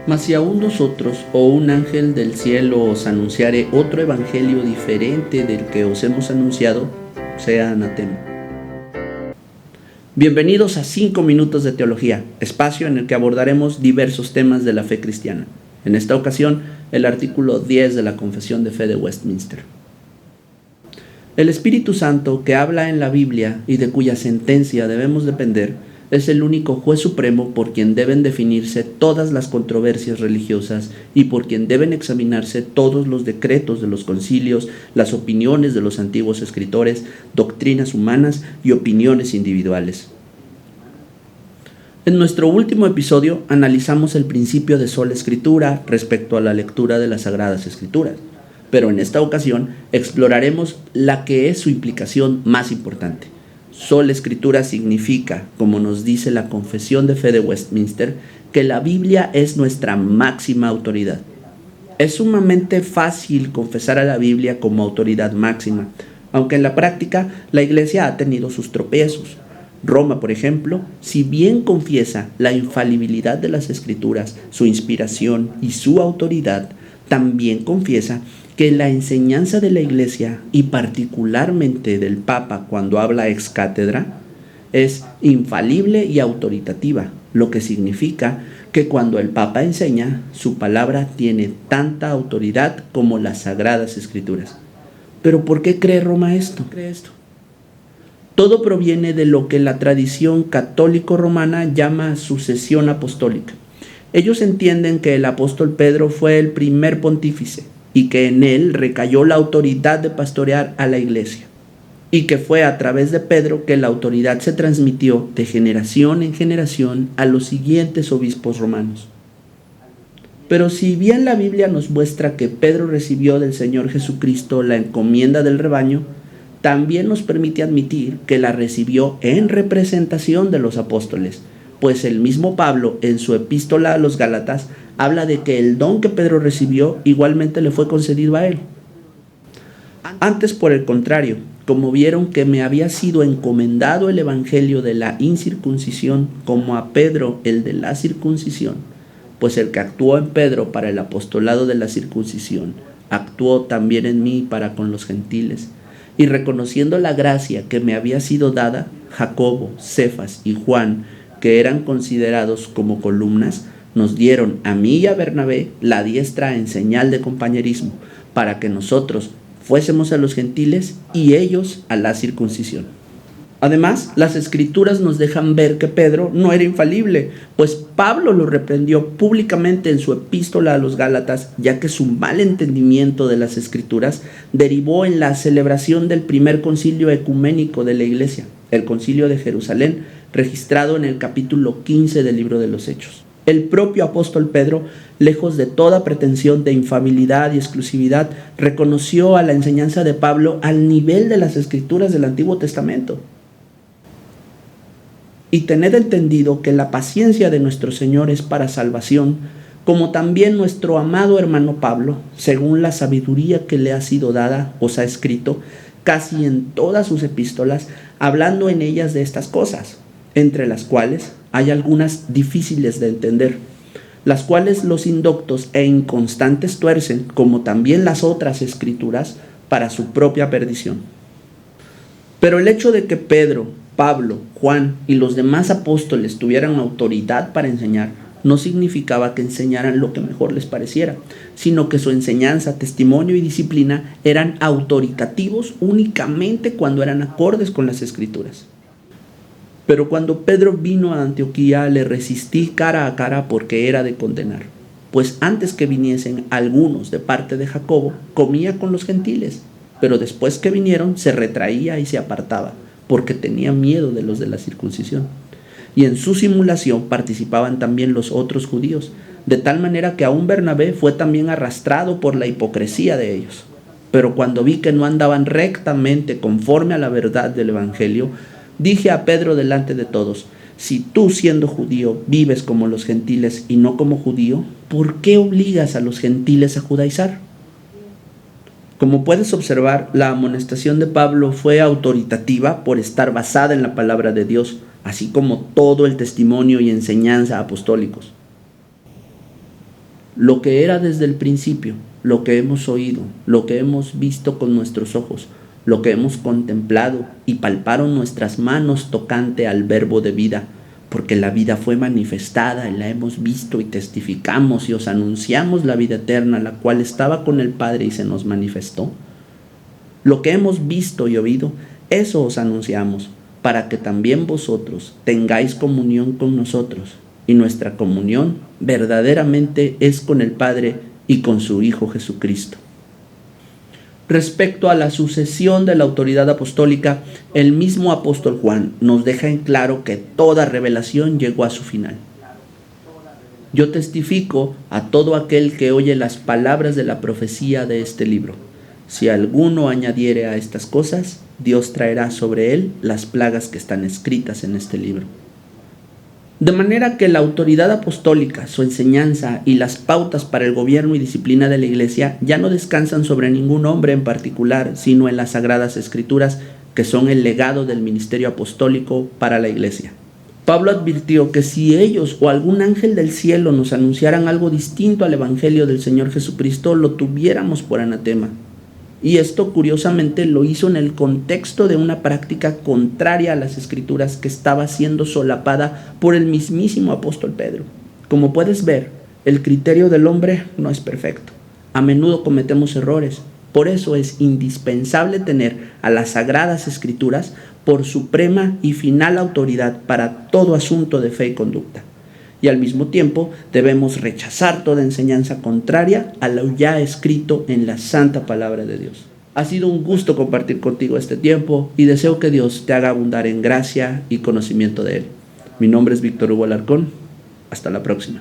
Mas si aún nosotros o un ángel del cielo os anunciare otro evangelio diferente del que os hemos anunciado, sea anatema. Bienvenidos a 5 minutos de teología, espacio en el que abordaremos diversos temas de la fe cristiana. En esta ocasión, el artículo 10 de la Confesión de Fe de Westminster. El Espíritu Santo que habla en la Biblia y de cuya sentencia debemos depender, es el único juez supremo por quien deben definirse todas las controversias religiosas y por quien deben examinarse todos los decretos de los concilios, las opiniones de los antiguos escritores, doctrinas humanas y opiniones individuales. En nuestro último episodio analizamos el principio de sola escritura respecto a la lectura de las Sagradas Escrituras, pero en esta ocasión exploraremos la que es su implicación más importante. Sola escritura significa, como nos dice la Confesión de Fe de Westminster, que la Biblia es nuestra máxima autoridad. Es sumamente fácil confesar a la Biblia como autoridad máxima, aunque en la práctica la Iglesia ha tenido sus tropiezos. Roma, por ejemplo, si bien confiesa la infalibilidad de las Escrituras, su inspiración y su autoridad, también confiesa que la enseñanza de la Iglesia, y particularmente del Papa cuando habla ex cátedra, es infalible y autoritativa, lo que significa que cuando el Papa enseña, su palabra tiene tanta autoridad como las Sagradas Escrituras. ¿Pero por qué cree Roma esto? Todo proviene de lo que la tradición católico-romana llama sucesión apostólica. Ellos entienden que el apóstol Pedro fue el primer pontífice y que en él recayó la autoridad de pastorear a la Iglesia, y que fue a través de Pedro que la autoridad se transmitió de generación en generación a los siguientes obispos romanos. Pero si bien la Biblia nos muestra que Pedro recibió del Señor Jesucristo la encomienda del rebaño, también nos permite admitir que la recibió en representación de los apóstoles, pues el mismo Pablo en su epístola a los Gálatas habla de que el don que Pedro recibió igualmente le fue concedido a él. Antes, por el contrario, como vieron que me había sido encomendado el evangelio de la incircuncisión como a Pedro el de la circuncisión, pues el que actuó en Pedro para el apostolado de la circuncisión, actuó también en mí para con los gentiles. Y reconociendo la gracia que me había sido dada, Jacobo, Cefas y Juan, que eran considerados como columnas, nos dieron a mí y a Bernabé la diestra en señal de compañerismo, para que nosotros fuésemos a los gentiles y ellos a la circuncisión. Además, las Escrituras nos dejan ver que Pedro no era infalible, pues Pablo lo reprendió públicamente en su epístola a los Gálatas, ya que su mal entendimiento de las Escrituras derivó en la celebración del primer concilio ecuménico de la Iglesia, el Concilio de Jerusalén, registrado en el capítulo 15 del libro de los Hechos. El propio apóstol Pedro, lejos de toda pretensión de infalibilidad y exclusividad, reconoció a la enseñanza de Pablo al nivel de las Escrituras del Antiguo Testamento. Y tened entendido que la paciencia de nuestro Señor es para salvación, como también nuestro amado hermano Pablo, según la sabiduría que le ha sido dada, os ha escrito casi en todas sus epístolas, hablando en ellas de estas cosas, entre las cuales hay algunas difíciles de entender, las cuales los indoctos e inconstantes tuercen, como también las otras escrituras, para su propia perdición. Pero el hecho de que Pedro, Pablo, Juan y los demás apóstoles tuvieran autoridad para enseñar, no significaba que enseñaran lo que mejor les pareciera, sino que su enseñanza, testimonio y disciplina eran autoritativos únicamente cuando eran acordes con las Escrituras. Pero cuando Pedro vino a Antioquía le resistí cara a cara porque era de condenar, pues antes que viniesen algunos de parte de Jacobo, comía con los gentiles, pero después que vinieron se retraía y se apartaba, porque tenía miedo de los de la circuncisión. Y en su simulación participaban también los otros judíos, de tal manera que aún Bernabé fue también arrastrado por la hipocresía de ellos. Pero cuando vi que no andaban rectamente conforme a la verdad del evangelio, dije a Pedro delante de todos: si tú, siendo judío, vives como los gentiles y no como judío, ¿por qué obligas a los gentiles a judaizar? Como puedes observar, la amonestación de Pablo fue autoritativa por estar basada en la palabra de Dios, así como todo el testimonio y enseñanza apostólicos. Lo que era desde el principio, lo que hemos oído, lo que hemos visto con nuestros ojos, lo que hemos contemplado y palparon nuestras manos tocante al verbo de vida, porque la vida fue manifestada y la hemos visto y testificamos y os anunciamos la vida eterna, la cual estaba con el Padre y se nos manifestó. Lo que hemos visto y oído, eso os anunciamos, para que también vosotros tengáis comunión con nosotros, y nuestra comunión verdaderamente es con el Padre y con su Hijo Jesucristo. Respecto a la sucesión de la autoridad apostólica, el mismo apóstol Juan nos deja en claro que toda revelación llegó a su final. Yo testifico a todo aquel que oye las palabras de la profecía de este libro. Si alguno añadiere a estas cosas, Dios traerá sobre él las plagas que están escritas en este libro. De manera que la autoridad apostólica, su enseñanza y las pautas para el gobierno y disciplina de la Iglesia ya no descansan sobre ningún hombre en particular, sino en las Sagradas Escrituras, que son el legado del ministerio apostólico para la Iglesia. Pablo advirtió que si ellos o algún ángel del cielo nos anunciaran algo distinto al Evangelio del Señor Jesucristo, lo tuviéramos por anatema. Y esto curiosamente lo hizo en el contexto de una práctica contraria a las Escrituras que estaba siendo solapada por el mismísimo apóstol Pedro. Como puedes ver, el criterio del hombre no es perfecto. A menudo cometemos errores. Por eso es indispensable tener a las Sagradas Escrituras por suprema y final autoridad para todo asunto de fe y conducta. Y al mismo tiempo debemos rechazar toda enseñanza contraria a lo ya escrito en la santa palabra de Dios. Ha sido un gusto compartir contigo este tiempo y deseo que Dios te haga abundar en gracia y conocimiento de Él. Mi nombre es Víctor Hugo Alarcón. Hasta la próxima.